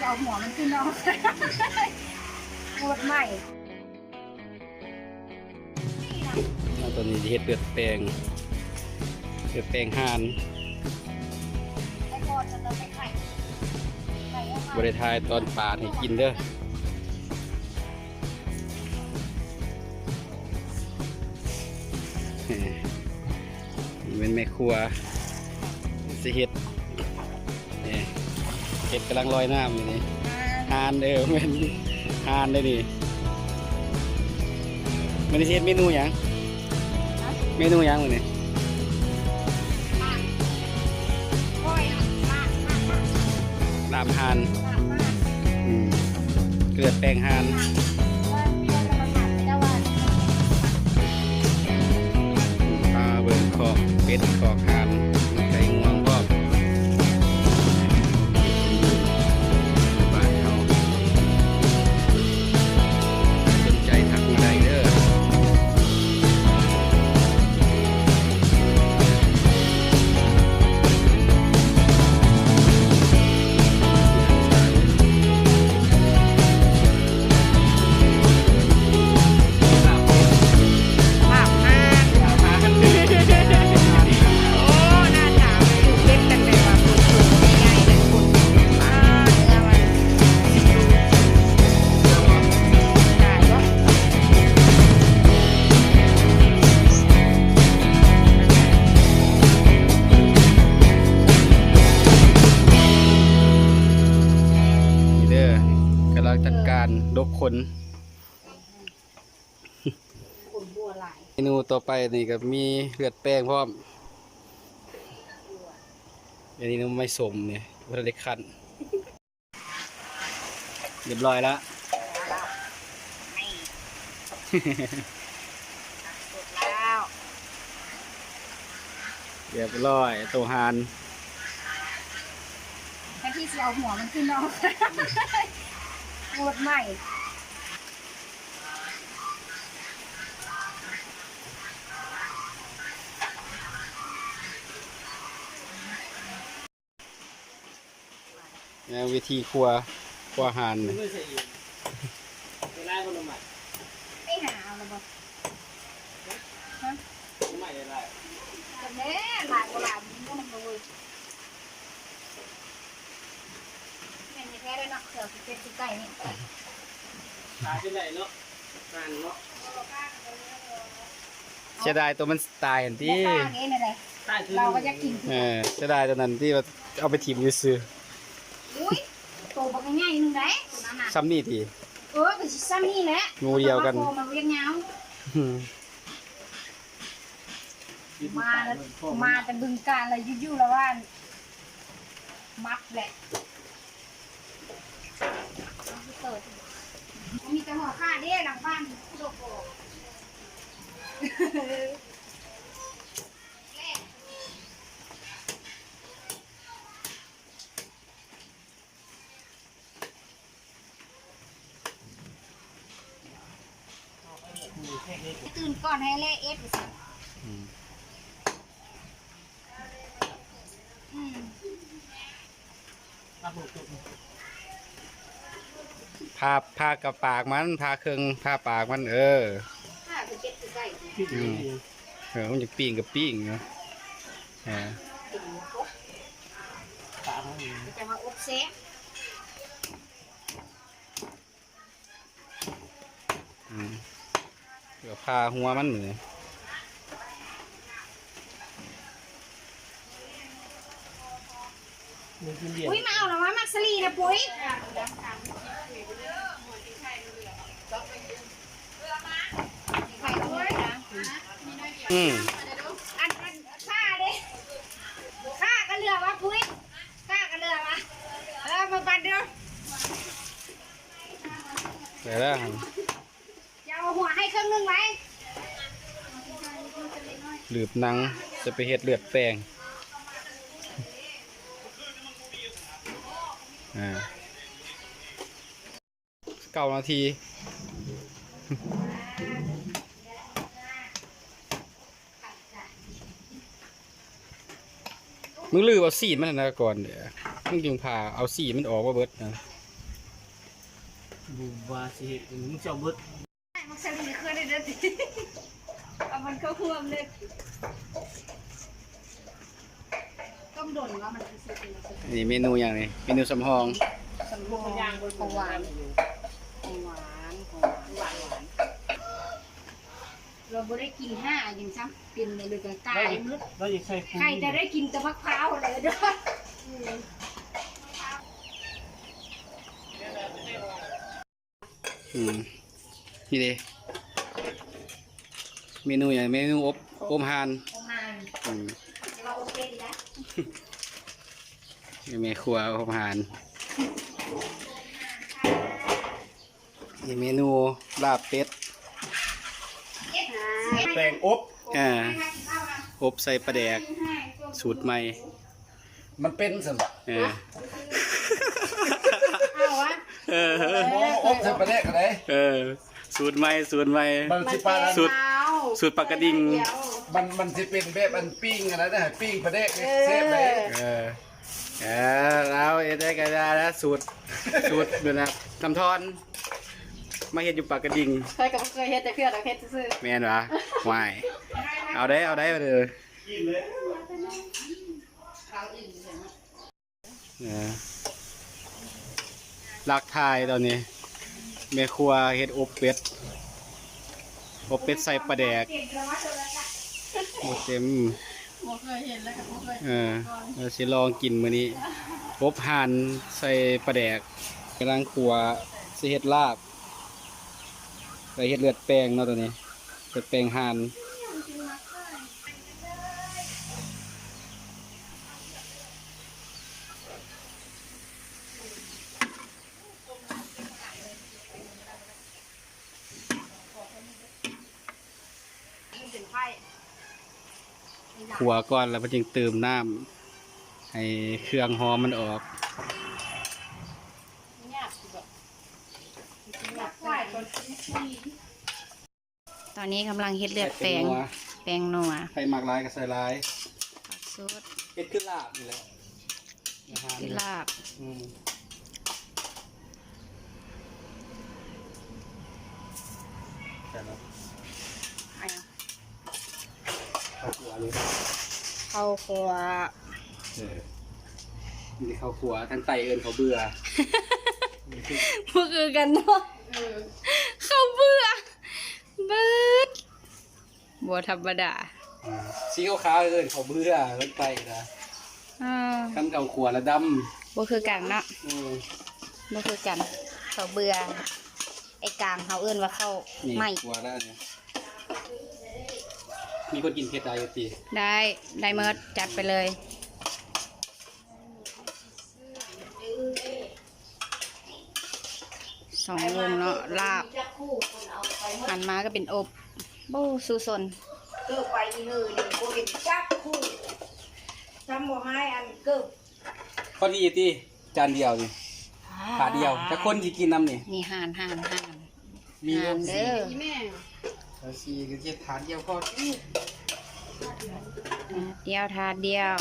เอาหัวมันขึ้นเนาะปวดใหม่ตอนนี้เฮ็ดเลือดแปลงห่านบริทายตอนปาดให้กินเด้อนี่เป็นแม่ครัวสิเฮ็ดเฮ็ดกำลังลอยน้ำนี่ห่านเป็นห่านเลยนี่มันจะเฮ็ดเมนูหยังมื้อนี้ลาบห่านเกลือแป้งห่านปลาเบิ่งขอกเป็ดขอกห่านไก่งวงพร้อมบ้านเขาสนใจทักมาได้เด้อจัดการดกขนเมนูต่อไปนี่ก็มีเลือดแป้งพร้อมอันนี้น้ำไม่สมเนี่ยวัตถุดิบขั้นเรียบร้อยแล้วเรียบร้อยตัวหานแค่ที่จะเอาหัวมันขึ้นเนาะปวดใหม่วิธีครัวหานไม่หาเอาละบ่ฮะไม่ได้แต่แม่หลายกว่าหลายมันก็มันเลยแม่นี่แท้เลยเนาะเสือเป็ดไก่นี่ตายเป็นไรเนาะการเนาะเสียดายตัวมันตายอันที่เราก็จะกินเสียดายตัวนั้นที่เอาไปถิ่มยืดซื้ออุ้ยโตบักง่ายนึงได้ตัวนั้นน่ะซ้ำนี่ทีก็สิซ้ำนี่แหละงูเดียวกันมาเรียกเงามาแต่บึงการอะไรยุ่ๆแล้วว่ามัดแหละมีแต่หัวข้าเด้หลังบ้านโดโกตื่นก่อนให้เล่เอฟสิพากระปากมันพาเครื่องพาปากมันผ้าเป็นเป็ดคือไก่มันจะปิ้งกับปิ้งเนาะจะมาอบเซฟเดี๋ยวพาหัวมันเหมือนอุ้ยมาเอาหรอวะมักซลีนะปุ้ยอันข้าดิข้าก็เลือกวะปุ้ยข้าก็เลือกวะมาปั่นเด้อเดี๋ยวนะจะเอาหัวให้เครื่องนึงไหมหลืบหนังจะไปเฮ็ดเลือดแป้ง9 นาทีมึงลือเอาสีมันนะก่อนเดี๋ยวมึงจึงพาเอาสีมันออกว่าเบิดนะ บูบาสิมึงจะเอาเบิด มันสลีเคยได้เด้อเอามันเข้าควมเลยต้มด่นว่ามันคือสุด นี่เมนูอย่างนี้เมนูสำรอง สำรวมของหวานของหวานของหวานเราไม่ได้กิน5อย่างซ้ำเป็นเลยก็ตายมืด เราอยากใส่ฟู ใครจะได้กินแต่มะพร้าวเลยเด้อ นี่เลยเมนูอย่างเมนูอบห่าน ประมาณ อืม เราโอเคดีนะ นี่แม่ครัวอบห่านนี่เมนูลาบเป็ด แป้งอบ อบใส่ปลาแดกสูตรใหม่ มันเป็นสำหรับ เอาวะ อบใส่ปลาแดกอะไร สูตรใหม่มันสิปลา สูตรปลากระดิ่ง มันสิเป็นแบบอันปิ้งอะไรนะปิ้งปลาแดกเซฟเลย แล้วได้กันแล้วสูตรเดี๋ยวนะทำทอนมาเห็ดอยู่ปากกระดิ่ง เคยกับเคยเฮ็ดแต่เพื่อนเราเฮ็ดซื่อ แม่นวะวายเอาได้มาเลยลักทายตอนนี้แม่ครัวเห็ดอบเป็ดใส่ปลาแดกโอ้เต็ม บ่เคยเห็นแล้วกับบ่เคย เราสิลองกินมื้อนี้อบห่านใส่ปลาแดกกำลังครัวสิเฮ็ดลาบไปเฮ็ดเลือดแป้งเนาะตัวนี้เลือดแป้งห่าน เป็นไฟ ขัวก่อนแล้วมันจึงเติมน้ำให้เครื่องหอมมันออก ตอนนี้กำลังเฮ็ดเลือดแปลงนัว ใส่หมักลายกับใส่ลาย สูตร เฮ็ดขึ้นลาบนี่แหละ ที่ลาบ แต่ละ เอา ข้าวขัวเลย เข้าครัว นี่ข้าวขัวทั้งไตเอิญเขาเบื่อ บ่คือกันเนาะเขาเบื่อเบิดบ่ธรรมดา สีขาวๆเอิญเขาเบื่อทั้งไตนะ ขั้นเก่าขัวละด บ่คือกันเนาะ ำ บ่คือกันเขาเบื่อไอ้กลางเขาเอิ้นว่าเขา นี่ ไม่ ขัวแล้วเนี่ยมีคนกินเผ็ดได้อยู่ตี ได้เมิดจัดไปเลย2วงเนาะลาบหันมาก็เป็นอบโบ้สุสน เกิดไปอีหือนี่โบเห็นจักคู่จำบ่ให้อันเกิด พอดีตีจานเดียวนี่ถาดเดียวถ้าคนที่กินน้ำนี่ นี่ห่าน มี ห่านเด้อ สีก็จะถาดเดียวพอ เดียวทาเดียว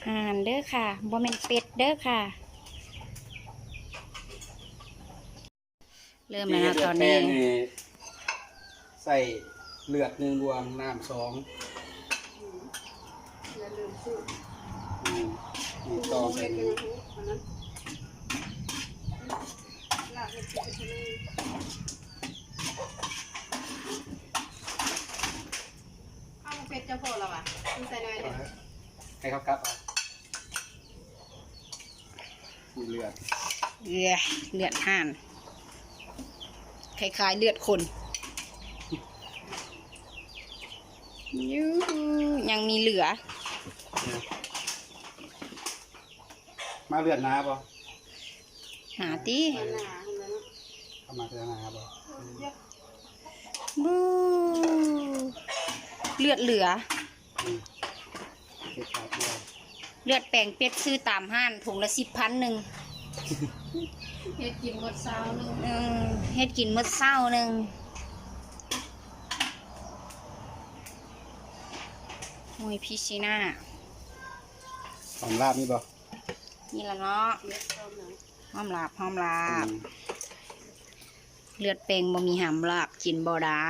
ห่านเด้อค่ะบ่แม่นเป็ดเด้อค่ะ เริ่มแล้วนะตอนนี้ ใส่เลือด1 รวมน้ำ2นี่ต่อใส่นี่ เอาเป็ดจะพอแล้วอ่ะใส่หน่อยเด้อ ให้เขากลับมีเลือด เลือดห่านคล้ายๆเลือดคนยังมีเหลือ มาเลือดน้าป่ะ หาตี เข้ามาเลือดน้าป่ะ บูเลือดเหลือ เก็บขาดเดียว เลือดแปลงเป็ดซื้อตามห้านถุงละ10,000 เฮ็ดกินหมดซาวนึง เฮ็ดกินมื้อเช้าหนึ่ง อ้ยพี่ชีน่า หอมลาบนี่บ่ นี่ละเนาะหอมลาบหอมลาบ เลือดเป่งบ่มีหามลาบกินบ่ได้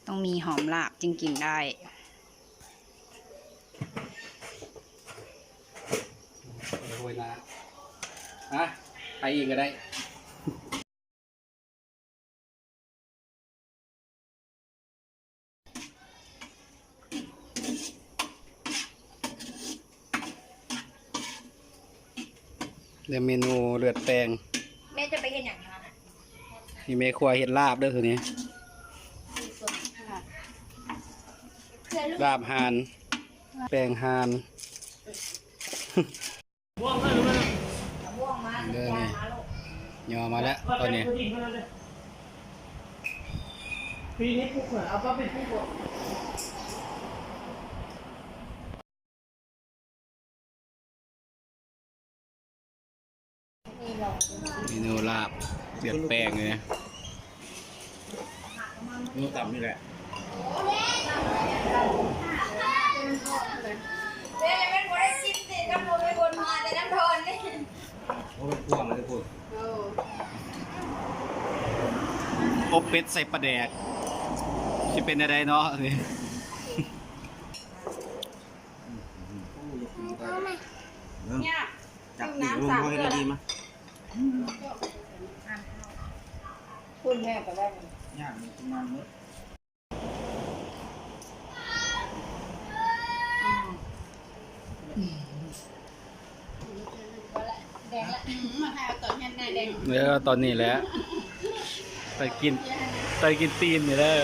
ต้องมีหอมลาบจึงกินได้ โรยนะฮะไปอีกก็ได้เดี๋ยวเมนูเลือดแปลง แม่จะไปเห็นอย่างไร นี่แม่ครัวเฮ็ดลาบเด้อตัวนี้ลาบห่านแปลงห่าน ม่วงมา เด้อนี่ มาลูก ย่อมาแล้วตอนนี้ ปีนี้ปุ๊กเหรอเอาป้าเป็นปุ๊กเหรอ เมนูลาบเลือดแปลงเลยนะ นู่นต่ำนี่แหละ เดี๋ยวจะเป็นคนได้ชิมสิกำลังไปบนมาแต่น้ำทอนนี่ โอ้ยพ่วงเลยทุกคน อบเป็ดใส่ปลาแดกจะเป็นอะไรเนาะนี่ เนี่ย จับตีลงพ่อให้ดีมั้ย คุณแม่ก็ได้ ย่างมันประมาณนี้ แล้วตอนนี้แหล้วไปกินตีนอยู่แล้ว